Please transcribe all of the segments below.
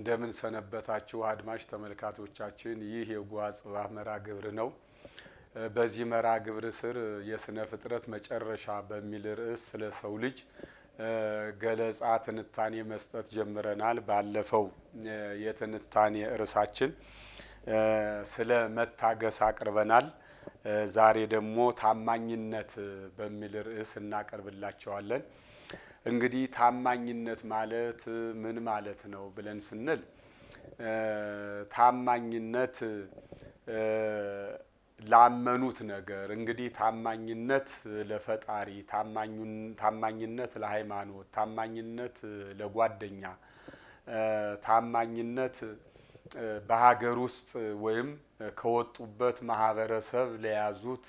እንደምን ሰነበታችሁ አድማጭ ተመልካቾቻችን። ይህ የጓዝ ጽባህ መርሃ ግብር ነው። በዚህ መርሃ ግብር ስር የስነ ፍጥረት መጨረሻ በሚል ርዕስ ስለ ሰው ልጅ ገለጻ ትንታኔ መስጠት ጀምረናል። ባለፈው የትንታኔ ርዕሳችን ስለ መታገስ አቅርበናል። ዛሬ ደግሞ ታማኝነት በሚል ርዕስ እናቀርብላቸዋለን። እንግዲህ ታማኝነት ማለት ምን ማለት ነው ብለን ስንል ታማኝነት ላመኑት ነገር እንግዲህ ታማኝነት ለፈጣሪ፣ ታማኝነት ለሃይማኖት፣ ታማኝነት ለጓደኛ፣ ታማኝነት በሀገር ውስጥ ወይም ከወጡበት ማህበረሰብ ለያዙት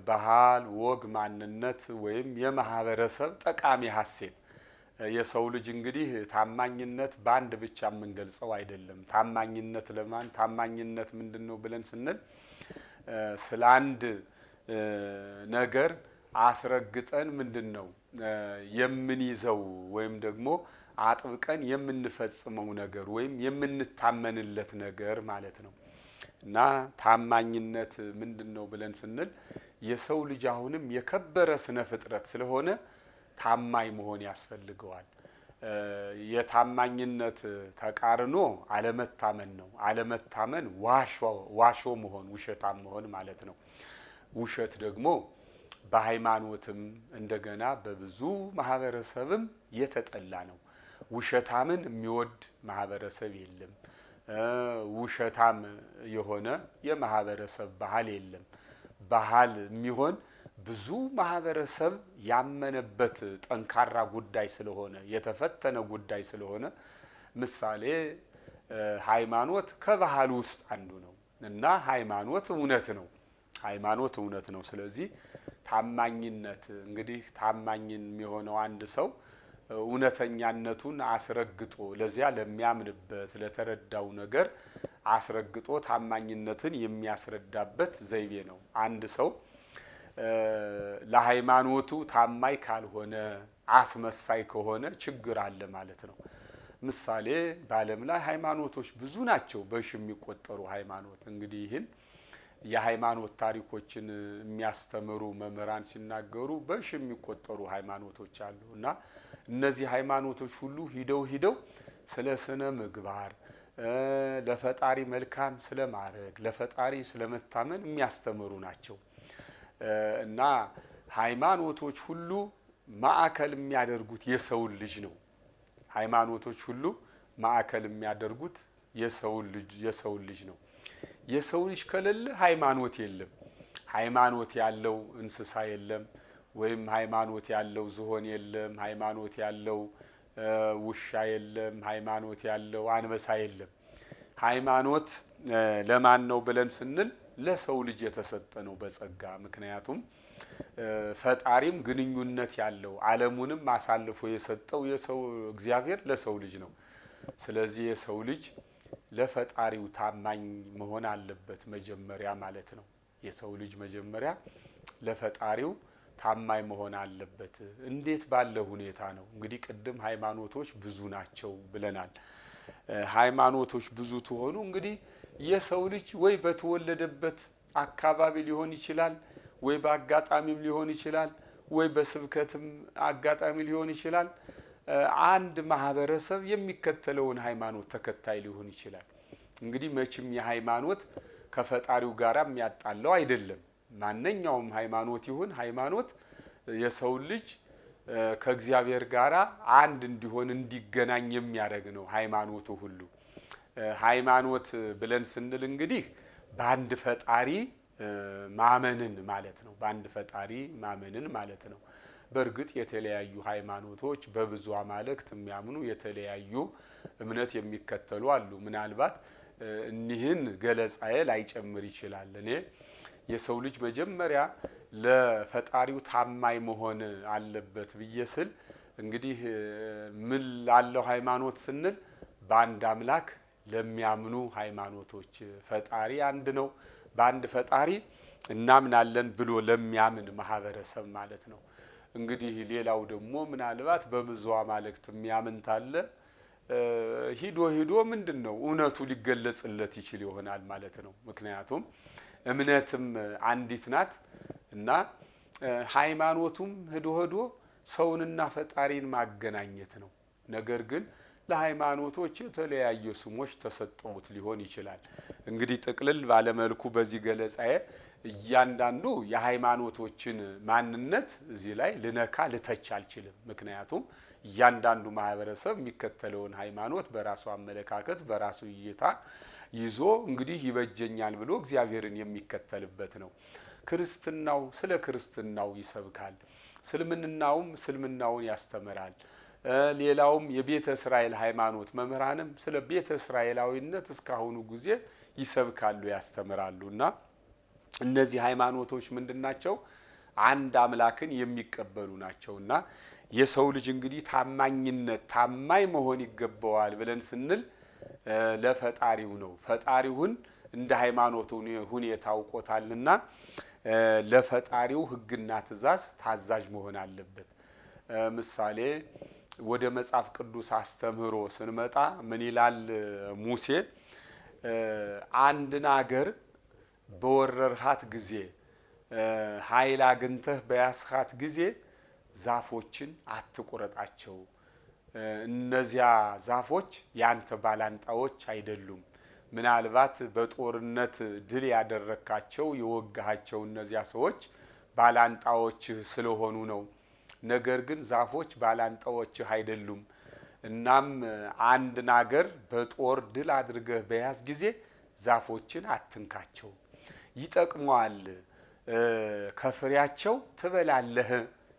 ባህል፣ ወግ፣ ማንነት ወይም የማህበረሰብ ጠቃሚ ሀሴት። የሰው ልጅ እንግዲህ ታማኝነት በአንድ ብቻ የምንገልጸው አይደለም። ታማኝነት ለማን ታማኝነት ምንድነው ብለን ስንል ስለ አንድ ነገር አስረግጠን ምንድነው የምንይዘው ወይም ደግሞ አጥብቀን የምንፈጽመው ነገር ወይም የምንታመንለት ነገር ማለት ነው። እና ታማኝነት ምንድነው ብለን ስንል የሰው ልጅ አሁንም የከበረ ስነ ፍጥረት ስለሆነ ታማኝ መሆን ያስፈልገዋል። የታማኝነት ተቃርኖ አለመታመን ነው። አለመታመን ዋሾ መሆን፣ ውሸታም መሆን ማለት ነው። ውሸት ደግሞ በሃይማኖትም እንደገና በብዙ ማህበረሰብም የተጠላ ነው። ውሸታምን የሚወድ ማህበረሰብ የለም። ውሸታም የሆነ የማህበረሰብ ባህል የለም። ባህል የሚሆን ብዙ ማህበረሰብ ያመነበት ጠንካራ ጉዳይ ስለሆነ፣ የተፈተነ ጉዳይ ስለሆነ፣ ምሳሌ ሃይማኖት ከባህል ውስጥ አንዱ ነው እና ሃይማኖት እውነት ነው። ሃይማኖት እውነት ነው። ስለዚህ ታማኝነት እንግዲህ ታማኝ የሚሆነው አንድ ሰው እውነተኛነቱን አስረግጦ ለዚያ ለሚያምንበት ለተረዳው ነገር አስረግጦ ታማኝነትን የሚያስረዳበት ዘይቤ ነው። አንድ ሰው ለሃይማኖቱ ታማኝ ካልሆነ፣ አስመሳይ ከሆነ ችግር አለ ማለት ነው። ምሳሌ በዓለም ላይ ሃይማኖቶች ብዙ ናቸው፣ በሺ የሚቆጠሩ ሃይማኖት። እንግዲህ ይህን የሃይማኖት ታሪኮችን የሚያስተምሩ መምህራን ሲናገሩ በሺ የሚቆጠሩ ሃይማኖቶች አሉ እና እነዚህ ሃይማኖቶች ሁሉ ሂደው ስለ ስነ ምግባር፣ ለፈጣሪ መልካም ስለ ማድረግ፣ ለፈጣሪ ስለመታመን የሚያስተምሩ ናቸው እና ሃይማኖቶች ሁሉ ማዕከል የሚያደርጉት የሰውን ልጅ ነው። ሃይማኖቶች ሁሉ ማዕከል የሚያደርጉት የሰውን ልጅ ነው። የሰው ልጅ ከሌለ ሃይማኖት የለም። ሃይማኖት ያለው እንስሳ የለም፣ ወይም ሃይማኖት ያለው ዝሆን የለም፣ ሃይማኖት ያለው ውሻ የለም፣ ሃይማኖት ያለው አንበሳ የለም። ሃይማኖት ለማን ነው ብለን ስንል ለሰው ልጅ የተሰጠ ነው በጸጋ። ምክንያቱም ፈጣሪም ግንኙነት ያለው ዓለሙንም አሳልፎ የሰጠው የሰው እግዚአብሔር ለሰው ልጅ ነው። ስለዚህ የሰው ልጅ ለፈጣሪው ታማኝ መሆን አለበት መጀመሪያ ማለት ነው። የሰው ልጅ መጀመሪያ ለፈጣሪው ታማኝ መሆን አለበት። እንዴት ባለ ሁኔታ ነው? እንግዲህ ቅድም ሃይማኖቶች ብዙ ናቸው ብለናል። ሃይማኖቶች ብዙ ተሆኑ እንግዲህ የሰው ልጅ ወይ በተወለደበት አካባቢ ሊሆን ይችላል፣ ወይ በአጋጣሚም ሊሆን ይችላል፣ ወይ በስብከትም አጋጣሚ ሊሆን ይችላል። አንድ ማህበረሰብ የሚከተለውን ሃይማኖት ተከታይ ሊሆን ይችላል። እንግዲህ መቼም የሃይማኖት ከፈጣሪው ጋር የሚያጣለው አይደለም። ማንኛውም ሃይማኖት ይሁን ሃይማኖት የሰው ልጅ ከእግዚአብሔር ጋር አንድ እንዲሆን እንዲገናኝ የሚያደርግ ነው ሃይማኖቱ ሁሉ። ሃይማኖት ብለን ስንል እንግዲህ በአንድ ፈጣሪ ማመንን ማለት ነው። በአንድ ፈጣሪ ማመንን ማለት ነው። በእርግጥ የተለያዩ ሃይማኖቶች በብዙ አማልክት የሚያምኑ የተለያዩ እምነት የሚከተሉ አሉ። ምናልባት እኒህን ገለጻዬ ላይጨምር ይችላል። እኔ የሰው ልጅ መጀመሪያ ለፈጣሪው ታማኝ መሆን አለበት ብዬ ስል እንግዲህ ምን ላለው ሃይማኖት ስንል በአንድ አምላክ ለሚያምኑ ሃይማኖቶች ፈጣሪ አንድ ነው፣ በአንድ ፈጣሪ እናምናለን ብሎ ለሚያምን ማህበረሰብ ማለት ነው። እንግዲህ ሌላው ደግሞ ምናልባት በብዙ አማልክት የሚያምን ታለ ሂዶ ምንድነው እውነቱ ሊገለጽለት ይችል ይሆናል ማለት ነው። ምክንያቱም እምነትም አንዲት ናት እና ሃይማኖቱም ሂዶ ሰውንና ፈጣሪን ማገናኘት ነው። ነገር ግን ለሃይማኖቶች የተለያዩ ስሞች ተሰጠውት ሊሆን ይችላል። እንግዲህ ጥቅልል ባለመልኩ በዚህ ገለጻዬ እያንዳንዱ የሃይማኖቶችን ማንነት እዚህ ላይ ልነካ ልተች አልችልም። ምክንያቱም እያንዳንዱ ማህበረሰብ የሚከተለውን ሃይማኖት በራሱ አመለካከት በራሱ እይታ ይዞ እንግዲህ ይበጀኛል ብሎ እግዚአብሔርን የሚከተልበት ነው። ክርስትናው ስለ ክርስትናው ይሰብካል፣ እስልምናውም እስልምናውን ያስተምራል። ሌላውም የቤተ እስራኤል ሃይማኖት መምህራንም ስለ ቤተ እስራኤላዊነት እስካሁኑ ጊዜ ይሰብካሉ ያስተምራሉና እነዚህ ሃይማኖቶች ምንድናቸው? አንድ አምላክን የሚቀበሉ ናቸውና የሰው ልጅ እንግዲህ ታማኝ መሆን ይገባዋል ብለን ስንል ለፈጣሪው ነው። ፈጣሪውን እንደ ሃይማኖቱ ሁኔታ አውቆታልና ለፈጣሪው ሕግና ትእዛዝ ታዛዥ መሆን አለበት። ምሳሌ ወደ መጽሐፍ ቅዱስ አስተምህሮ ስንመጣ ምን ይላል ሙሴ? አንድን አገር በወረርሃት ጊዜ ኃይል አግኝተህ በያስሃት ጊዜ ዛፎችን አትቁረጣቸው። እነዚያ ዛፎች ያንተ ባላንጣዎች አይደሉም። ምናልባት በጦርነት ድል ያደረካቸው የወጋሃቸው እነዚያ ሰዎች ባላንጣዎች ስለሆኑ ነው። ነገር ግን ዛፎች ባላንጣዎች አይደሉም። እናም አንድ ነገር በጦር ድል አድርገህ በያዝ ጊዜ ዛፎችን አትንካቸው፣ ይጠቅመዋል፣ ከፍሬያቸው ትበላለህ፣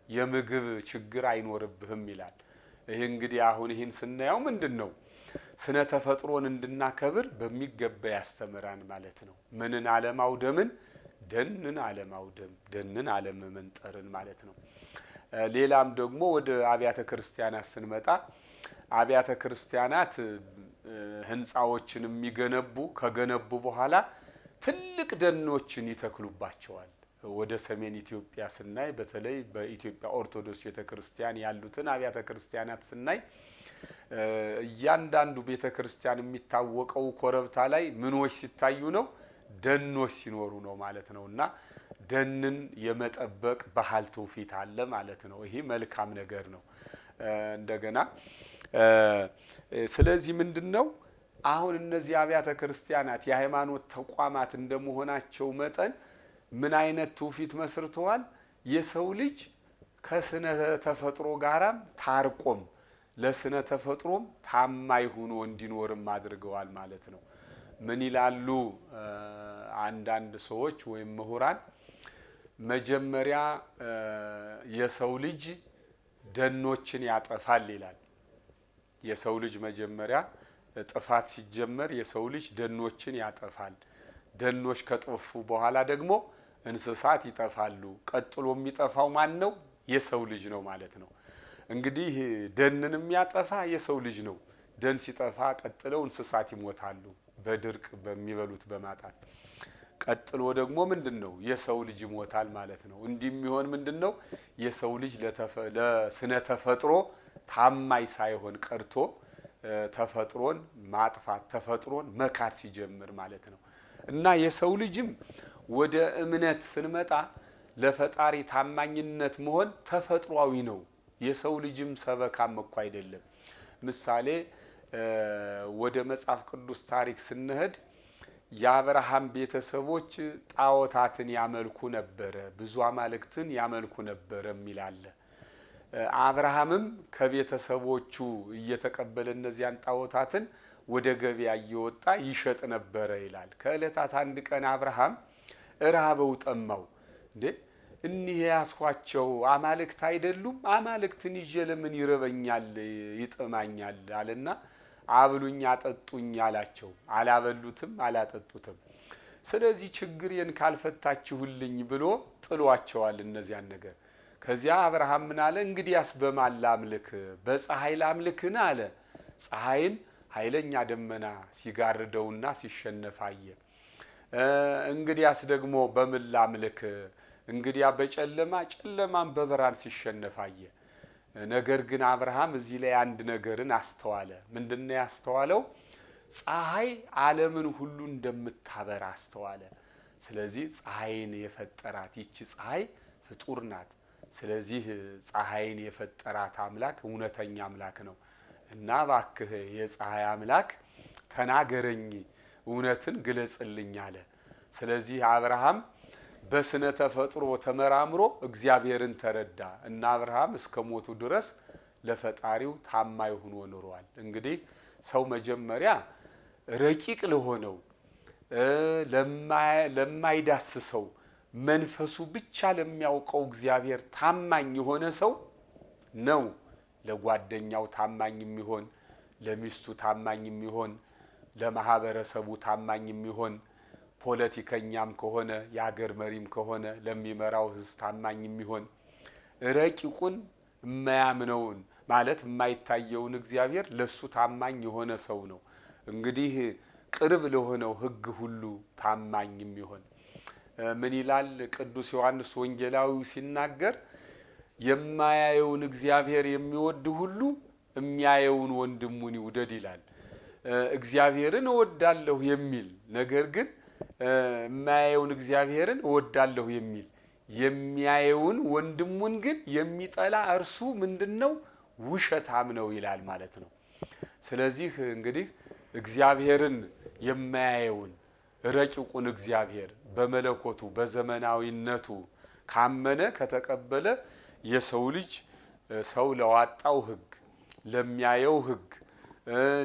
የምግብ ችግር አይኖርብህም ይላል። ይህ እንግዲህ አሁን ይህን ስናየው ምንድነው ስነ ተፈጥሮን እንድናከብር በሚገባ ያስተምራን ማለት ነው። ምንን አለማውደምን፣ ደንን አለማውደም፣ ደንን አለመመንጠርን ማለት ነው። ሌላም ደግሞ ወደ አብያተ ክርስቲያናት ስንመጣ አብያተ ክርስቲያናት ህንጻዎችን የሚገነቡ ከገነቡ በኋላ ትልቅ ደኖችን ይተክሉባቸዋል። ወደ ሰሜን ኢትዮጵያ ስናይ በተለይ በኢትዮጵያ ኦርቶዶክስ ቤተክርስቲያን ያሉትን አብያተ ክርስቲያናት ስናይ እያንዳንዱ ቤተክርስቲያን የሚታወቀው ኮረብታ ላይ ምኖች ሲታዩ ነው? ደኖች ሲኖሩ ነው ማለት ነውና ደንን የመጠበቅ ባህል ትውፊት አለ ማለት ነው። ይሄ መልካም ነገር ነው። እንደገና ስለዚህ ምንድነው አሁን እነዚህ አብያተ ክርስቲያናት የሃይማኖት ተቋማት እንደመሆናቸው መጠን ምን አይነት ትውፊት መስርተዋል? የሰው ልጅ ከስነ ተፈጥሮ ጋራም ታርቆም ለስነ ተፈጥሮም ታማኝ ሆኖ እንዲኖርም አድርገዋል ማለት ነው። ምን ይላሉ አንዳንድ ሰዎች ወይም ምሁራን? መጀመሪያ የሰው ልጅ ደኖችን ያጠፋል ይላል። የሰው ልጅ መጀመሪያ ጥፋት ሲጀመር የሰው ልጅ ደኖችን ያጠፋል። ደኖች ከጠፉ በኋላ ደግሞ እንስሳት ይጠፋሉ። ቀጥሎ የሚጠፋው ማን ነው? የሰው ልጅ ነው ማለት ነው። እንግዲህ ደንን የሚያጠፋ የሰው ልጅ ነው። ደን ሲጠፋ ቀጥለው እንስሳት ይሞታሉ በድርቅ በሚበሉት በማጣት። ቀጥሎ ደግሞ ምንድነው? የሰው ልጅ ይሞታል ማለት ነው። እንዲህ የሚሆን ምንድነው? የሰው ልጅ ለስነ ተፈጥሮ ታማኝ ሳይሆን ቀርቶ ተፈጥሮን ማጥፋት ተፈጥሮን መካድ ሲጀምር ማለት ነው። እና የሰው ልጅም ወደ እምነት ስንመጣ ለፈጣሪ ታማኝነት መሆን ተፈጥሯዊ ነው። የሰው ልጅም ሰበካም እኮ አይደለም። ምሳሌ ወደ መጽሐፍ ቅዱስ ታሪክ ስንሄድ የአብርሃም ቤተሰቦች ጣዖታትን ያመልኩ ነበረ፣ ብዙ አማልክትን ያመልኩ ነበረ የሚላል። አብርሃምም ከቤተሰቦቹ እየተቀበለ እነዚያን ጣዖታትን ወደ ገበያ እየወጣ ይሸጥ ነበረ ይላል። ከእለታት አንድ ቀን አብርሃም እራበው ጠማው። እንዴ እኒህ ያስኳቸው አማልክት አይደሉም? አማልክትን ይዤ ለምን ይረበኛል ይጥማኛል አለና አብሉኝ አጠጡኝ አላቸው። አላበሉትም አላጠጡትም። ስለዚህ ችግሬን ካልፈታችሁልኝ ብሎ ጥሏቸዋል እነዚያን ነገር። ከዚያ አብርሃም ምን አለ? እንግዲያስ በማን ላምልክ? በፀሐይ ላምልክን አለ። ፀሐይን ኃይለኛ ደመና ሲጋርደውና ሲሸነፍ አየ። እንግዲያስ ደግሞ በምን ላምልክ? እንግዲያ በጨለማ ጨለማን በብርሃን ሲሸነፍ አየ። ነገር ግን አብርሃም እዚህ ላይ አንድ ነገርን አስተዋለ። ምንድነው ያስተዋለው? ፀሐይ ዓለምን ሁሉ እንደምታበራ አስተዋለ። ስለዚህ ፀሐይን የፈጠራት ይቺ ፀሐይ ፍጡር ናት። ስለዚህ ፀሐይን የፈጠራት አምላክ እውነተኛ አምላክ ነው እና እባክህ የፀሐይ አምላክ ተናገረኝ፣ እውነትን ግለጽልኝ አለ። ስለዚህ አብርሃም በስነ ተፈጥሮ ተመራምሮ እግዚአብሔርን ተረዳ እና አብርሃም እስከ ሞቱ ድረስ ለፈጣሪው ታማኝ ሆኖ ኖሯል። እንግዲህ ሰው መጀመሪያ ረቂቅ ለሆነው ለማይዳስሰው መንፈሱ ብቻ ለሚያውቀው እግዚአብሔር ታማኝ የሆነ ሰው ነው ለጓደኛው ታማኝ የሚሆን፣ ለሚስቱ ታማኝ የሚሆን፣ ለማህበረሰቡ ታማኝ የሚሆን፣ ፖለቲከኛም ከሆነ የሀገር መሪም ከሆነ ለሚመራው ህዝብ ታማኝ የሚሆን። ረቂቁን የማያምነውን ማለት የማይታየውን እግዚአብሔር ለሱ ታማኝ የሆነ ሰው ነው እንግዲህ ቅርብ ለሆነው ህግ ሁሉ ታማኝ የሚሆን። ምን ይላል ቅዱስ ዮሐንስ ወንጌላዊ ሲናገር? የማያየውን እግዚአብሔር የሚወድ ሁሉ የሚያየውን ወንድሙን ይውደድ ይላል። እግዚአብሔርን እወዳለሁ የሚል ነገር ግን የማያየውን እግዚአብሔርን እወዳለሁ የሚል የሚያየውን ወንድሙን ግን የሚጠላ እርሱ ምንድነው? ውሸታም ነው ይላል ማለት ነው። ስለዚህ እንግዲህ እግዚአብሔርን የማያየውን ረቂቁን እግዚአብሔር በመለኮቱ በዘመናዊነቱ ካመነ ከተቀበለ የሰው ልጅ ሰው ለዋጣው ህግ፣ ለሚያየው ህግ፣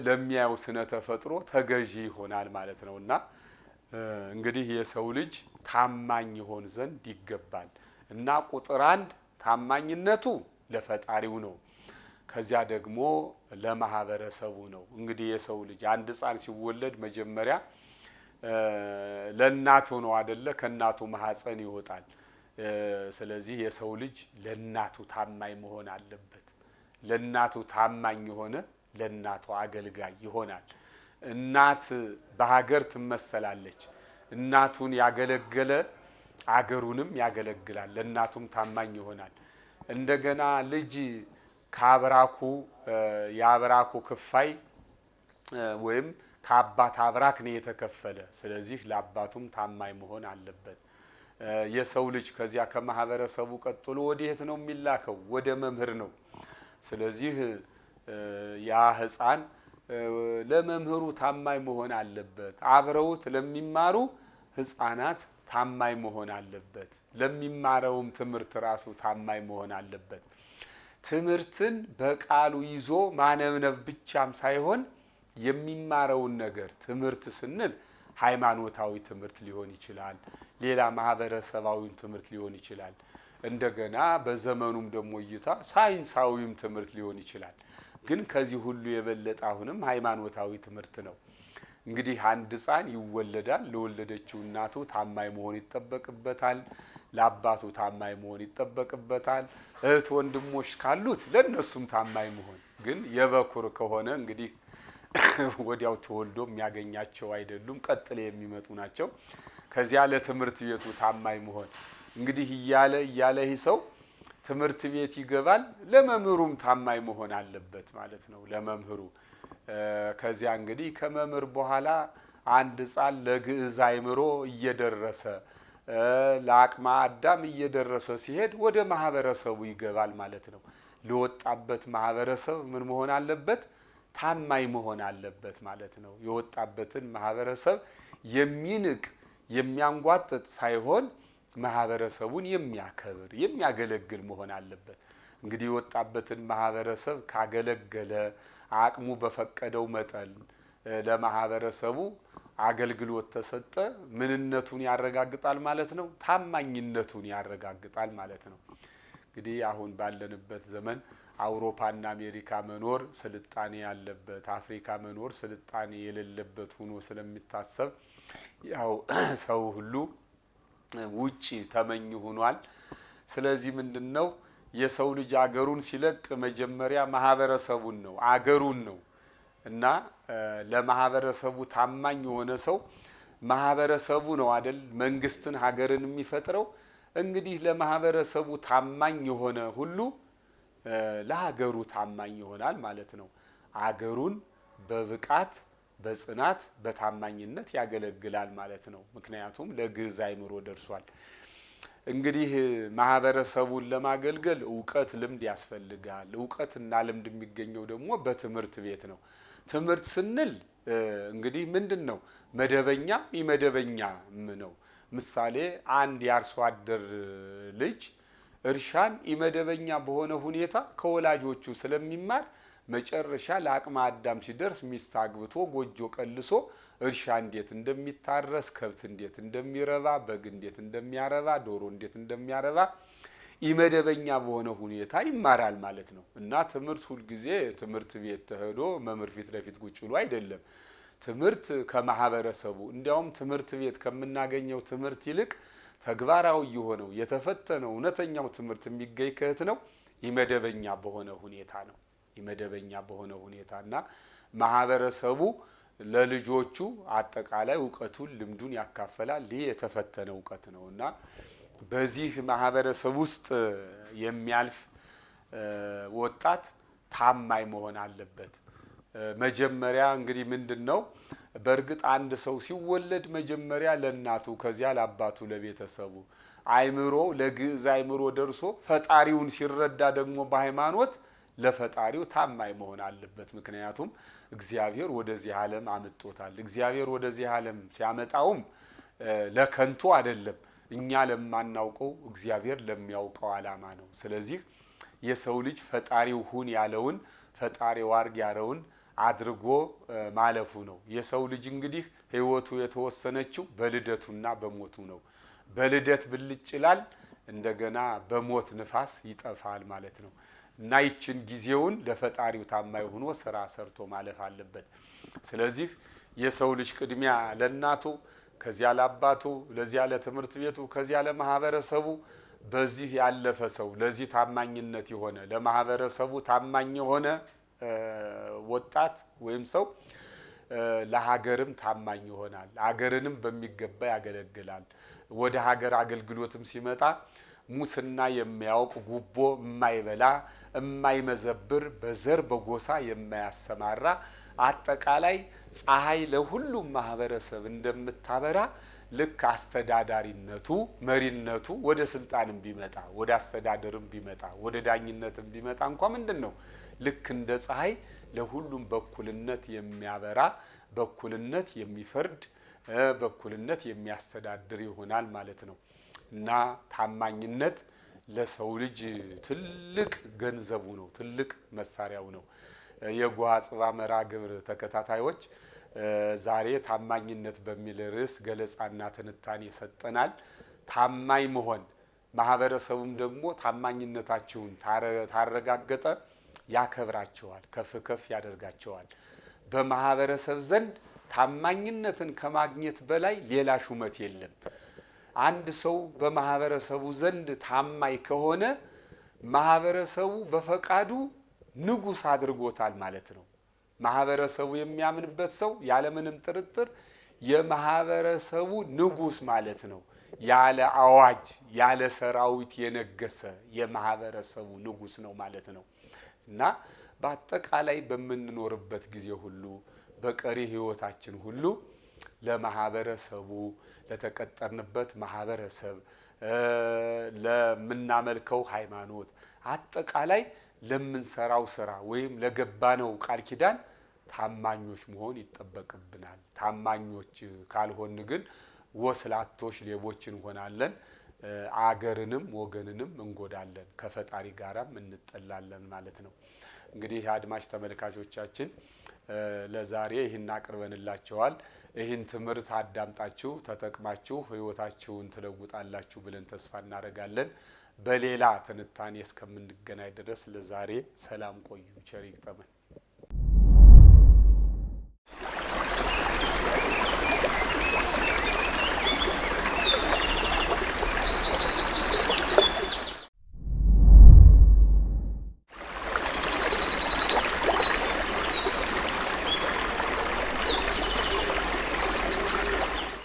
ለሚያየው ስነ ተፈጥሮ ተገዢ ይሆናል ማለት ነውና እንግዲህ የሰው ልጅ ታማኝ ይሆን ዘንድ ይገባል እና ቁጥር 1 ታማኝነቱ ለፈጣሪው ነው። ከዚያ ደግሞ ለማህበረሰቡ ነው። እንግዲህ የሰው ልጅ አንድ ሕፃን ሲወለድ መጀመሪያ ለእናቱ ነው አይደለ? ከእናቱ ማህፀን ይወጣል። ስለዚህ የሰው ልጅ ለእናቱ ታማኝ መሆን አለበት። ለእናቱ ታማኝ የሆነ ለእናቱ አገልጋይ ይሆናል። እናት በሀገር ትመሰላለች። እናቱን ያገለገለ አገሩንም ያገለግላል፣ ለእናቱም ታማኝ ይሆናል። እንደገና ልጅ ከአብራኩ የአብራኩ ክፋይ ወይም ከአባት አብራክ ነው የተከፈለ። ስለዚህ ለአባቱም ታማኝ መሆን አለበት። የሰው ልጅ ከዚያ ከማህበረሰቡ ቀጥሎ ወዴት ነው የሚላከው? ወደ መምህር ነው። ስለዚህ ያ ሕፃን ለመምህሩ ታማኝ መሆን አለበት። አብረውት ለሚማሩ ሕፃናት ታማኝ መሆን አለበት። ለሚማረውም ትምህርት ራሱ ታማኝ መሆን አለበት። ትምህርትን በቃሉ ይዞ ማነብነብ ብቻም ሳይሆን የሚማረውን ነገር ትምህርት ስንል ሃይማኖታዊ ትምህርት ሊሆን ይችላል፣ ሌላ ማህበረሰባዊ ትምህርት ሊሆን ይችላል። እንደገና በዘመኑም ደግሞ እይታ ሳይንሳዊም ትምህርት ሊሆን ይችላል። ግን ከዚህ ሁሉ የበለጠ አሁንም ሃይማኖታዊ ትምህርት ነው። እንግዲህ አንድ ሕፃን ይወለዳል። ለወለደችው እናቱ ታማኝ መሆን ይጠበቅበታል። ለአባቱ ታማኝ መሆን ይጠበቅበታል። እህት ወንድሞች ካሉት ለነሱም ታማኝ መሆን። ግን የበኩር ከሆነ እንግዲህ ወዲያው ተወልዶ የሚያገኛቸው አይደሉም፣ ቀጥሎ የሚመጡ ናቸው። ከዚያ ለትምህርት ቤቱ ታማኝ መሆን እንግዲህ እያለ ይህ ሰው ትምህርት ቤት ይገባል። ለመምህሩም ታማኝ መሆን አለበት ማለት ነው። ለመምህሩ ከዚያ እንግዲህ ከመምህር በኋላ አንድ ሕፃን ለግዕዝ አእምሮ እየደረሰ ለአቅመ አዳም እየደረሰ ሲሄድ ወደ ማህበረሰቡ ይገባል ማለት ነው። ለወጣበት ማህበረሰብ ምን መሆን አለበት? ታማኝ መሆን አለበት ማለት ነው። የወጣበትን ማህበረሰብ የሚንቅ የሚያንጓጥጥ ሳይሆን ማህበረሰቡን የሚያከብር የሚያገለግል መሆን አለበት። እንግዲህ የወጣበትን ማህበረሰብ ካገለገለ አቅሙ በፈቀደው መጠን ለማህበረሰቡ አገልግሎት ተሰጠ፣ ምንነቱን ያረጋግጣል ማለት ነው። ታማኝነቱን ያረጋግጣል ማለት ነው። እንግዲህ አሁን ባለንበት ዘመን አውሮፓና አሜሪካ መኖር ስልጣኔ ያለበት፣ አፍሪካ መኖር ስልጣኔ የሌለበት ሆኖ ስለሚታሰብ ያው ሰው ሁሉ ውጪ ተመኝ ሆኗል። ስለዚህ ምንድነው የሰው ልጅ አገሩን ሲለቅ መጀመሪያ ማህበረሰቡን ነው አገሩን ነው እና ለማህበረሰቡ ታማኝ የሆነ ሰው ማህበረሰቡ ነው አይደል መንግስትን ሀገርን የሚፈጥረው። እንግዲህ ለማህበረሰቡ ታማኝ የሆነ ሁሉ ለሀገሩ ታማኝ ይሆናል ማለት ነው። አገሩን በብቃት በጽናት በታማኝነት ያገለግላል ማለት ነው። ምክንያቱም ለግዕዝ አእምሮ ደርሷል። እንግዲህ ማህበረሰቡን ለማገልገል እውቀት ልምድ ያስፈልጋል። እውቀትና ልምድ የሚገኘው ደግሞ በትምህርት ቤት ነው። ትምህርት ስንል እንግዲህ ምንድነው? መደበኛም ኢመደበኛም ነው። ምሳሌ አንድ የአርሶ አደር ልጅ እርሻን ኢመደበኛ በሆነ ሁኔታ ከወላጆቹ ስለሚማር መጨረሻ ለአቅመ አዳም ሲደርስ ሚስት አግብቶ ጎጆ ቀልሶ እርሻ እንዴት እንደሚታረስ፣ ከብት እንዴት እንደሚረባ፣ በግ እንዴት እንደሚያረባ፣ ዶሮ እንዴት እንደሚያረባ ኢመደበኛ በሆነ ሁኔታ ይማራል ማለት ነው። እና ትምህርት ሁልጊዜ ትምህርት ቤት ተሄዶ መምህር ፊት ለፊት ቁጭ ብሎ አይደለም። ትምህርት ከማህበረሰቡ እንዲያውም ትምህርት ቤት ከምናገኘው ትምህርት ይልቅ ተግባራዊ የሆነው የተፈተነው እውነተኛው ትምህርት የሚገኝ ከየት ነው? ኢመደበኛ በሆነ ሁኔታ ነው። ኢመደበኛ በሆነ ሁኔታና ማህበረሰቡ ለልጆቹ አጠቃላይ እውቀቱን ልምዱን ያካፈላል። ይህ የተፈተነ እውቀት ነውና በዚህ ማህበረሰብ ውስጥ የሚያልፍ ወጣት ታማኝ መሆን አለበት። መጀመሪያ እንግዲህ ምንድነው? በእርግጥ አንድ ሰው ሲወለድ መጀመሪያ ለእናቱ ከዚያ ለአባቱ ለቤተሰቡ አእምሮ ለግዕዝ አእምሮ ደርሶ ፈጣሪውን ሲረዳ ደግሞ በሃይማኖት ለፈጣሪው ታማኝ መሆን አለበት። ምክንያቱም እግዚአብሔር ወደዚህ ዓለም አመጥቶታል። እግዚአብሔር ወደዚህ ዓለም ሲያመጣውም ለከንቱ አይደለም። እኛ ለማናውቀው እግዚአብሔር ለሚያውቀው ዓላማ ነው። ስለዚህ የሰው ልጅ ፈጣሪው ሁን ያለውን ፈጣሪው አርግ ያለውን አድርጎ ማለፉ ነው። የሰው ልጅ እንግዲህ ህይወቱ የተወሰነችው በልደቱና በሞቱ ነው። በልደት ብልጭ ይላል፣ እንደገና በሞት ንፋስ ይጠፋል ማለት ነው። እና ይችን ጊዜውን ለፈጣሪው ታማኝ ሆኖ ስራ ሰርቶ ማለፍ አለበት። ስለዚህ የሰው ልጅ ቅድሚያ ለእናቱ፣ ከዚያ ለአባቱ፣ ለዚያ ለትምህርት ቤቱ፣ ከዚያ ለማህበረሰቡ በዚህ ያለፈ ሰው ለዚህ ታማኝነት የሆነ ለማህበረሰቡ ታማኝ የሆነ ወጣት ወይም ሰው ለሀገርም ታማኝ ይሆናል። ሀገርንም በሚገባ ያገለግላል። ወደ ሀገር አገልግሎትም ሲመጣ ሙስና የሚያውቅ ጉቦ የማይበላ የማይመዘብር በዘር በጎሳ የማያሰማራ አጠቃላይ ፀሐይ ለሁሉም ማህበረሰብ እንደምታበራ ልክ አስተዳዳሪነቱ መሪነቱ ወደ ስልጣንም ቢመጣ ወደ አስተዳደርም ቢመጣ ወደ ዳኝነትም ቢመጣ እንኳን ምንድነው ልክ እንደ ፀሐይ ለሁሉም በኩልነት የሚያበራ በኩልነት የሚፈርድ በኩልነት የሚያስተዳድር ይሆናል ማለት ነው። እና ታማኝነት ለሰው ልጅ ትልቅ ገንዘቡ ነው፣ ትልቅ መሳሪያው ነው። የጓ ጽባ መራ ግብር ተከታታዮች ዛሬ ታማኝነት በሚል ርዕስ ገለጻና ትንታኔ ሰጠናል። ታማኝ መሆን ማህበረሰቡም ደግሞ ታማኝነታቸውን ታረጋገጠ ያከብራቸዋል፣ ከፍ ከፍ ያደርጋቸዋል። በማህበረሰብ ዘንድ ታማኝነትን ከማግኘት በላይ ሌላ ሹመት የለም። አንድ ሰው በማህበረሰቡ ዘንድ ታማኝ ከሆነ ማህበረሰቡ በፈቃዱ ንጉስ አድርጎታል ማለት ነው። ማህበረሰቡ የሚያምንበት ሰው ያለምንም ጥርጥር የማህበረሰቡ ንጉስ ማለት ነው። ያለ አዋጅ ያለ ሰራዊት የነገሰ የማህበረሰቡ ንጉስ ነው ማለት ነው። እና በአጠቃላይ በመንኖርበት ጊዜ ሁሉ በቀሪ ህይወታችን ሁሉ ለማህበረሰቡ ለተቀጠርንበት ማህበረሰብ ለምናመልከው ሃይማኖት አጠቃላይ ለምንሰራው ስራ ወይም ለገባነው ቃል ኪዳን ታማኞች መሆን ይጠበቅብናል። ታማኞች ካልሆን ግን ወስላቶች ሌቦች እንሆናለን። አገርንም ወገንንም እንጎዳለን፣ ከፈጣሪ ጋራም እንጠላለን ማለት ነው። እንግዲህ አድማጭ ተመልካቾቻችን ለዛሬ ይህን አቅርበንላችኋል። ይህን ትምህርት አዳምጣችሁ ተጠቅማችሁ ህይወታችሁን ትለውጣላችሁ ብለን ተስፋ እናደርጋለን። በሌላ ትንታኔ እስከምንገናኝ ድረስ ለዛሬ ሰላም ቆዩ። ቸር ይግጠመን።